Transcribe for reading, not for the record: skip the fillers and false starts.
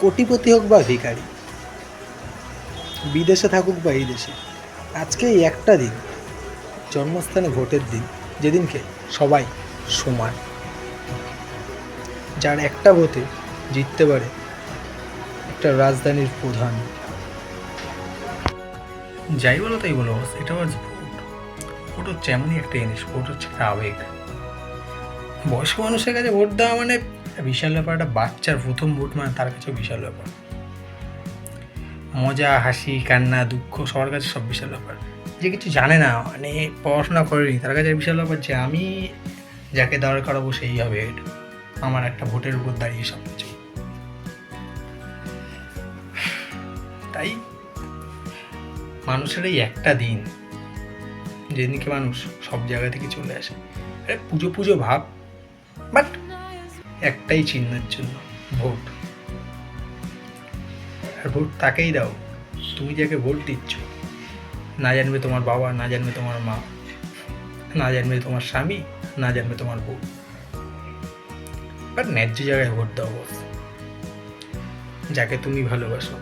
কোটিপতি হোক বা ভিখারি, বিদেশে থাকুক বা এই দেশে, আজকে এই একটা দিন, জন্মস্থানে ভোটের দিন, যেদিনকে সবাই সমান, যার একটা ভোটে জিততে পারে একটা রাজধানীর প্রধান। যাই বলো তাই বলো, এটা হচ্ছে ভোট। ভোট হচ্ছে এমনই একটা জিনিস, ভোট হচ্ছে একটা আবেগ। বয়স্ক মানুষের কাছে ভোট দেওয়া মানে বিশাল ব্যাপার, একটা বাচ্চার প্রথম ভোট মানে তার কাছে বিশাল ব্যাপার। মজা, হাসি, কান্না, দুঃখ সবার কাছে সব বিশাল ব্যাপার। যে কিছু জানে না, মানে পড়াশোনা করেনি, তার কাছে বিশাল ব্যাপার যে আমি যাকে দাঁড় করাবো সেই হবে হেড। আমার একটা ভোটের উপর দাঁড়িয়ে সব কিছু। তাই মানুষের এই একটা দিন, যেদিনকে মানুষ সব জায়গা থেকে চলে আসে, পুজো পুজো ভাব, বাট একটাই চিহ্নের জন্য, ভোট। আর ভোট তাকেই দাও, তুমি যাকে ভোট দিচ্ছ না জানবে তোমার বাবা, না জানবে তোমার মা, না জানবে তোমার স্বামী, না জানবে তোমার বউ, বাট ন্যায্য জায়গায় ভোট দাও বস, যাকে তুমি ভালোবাসো,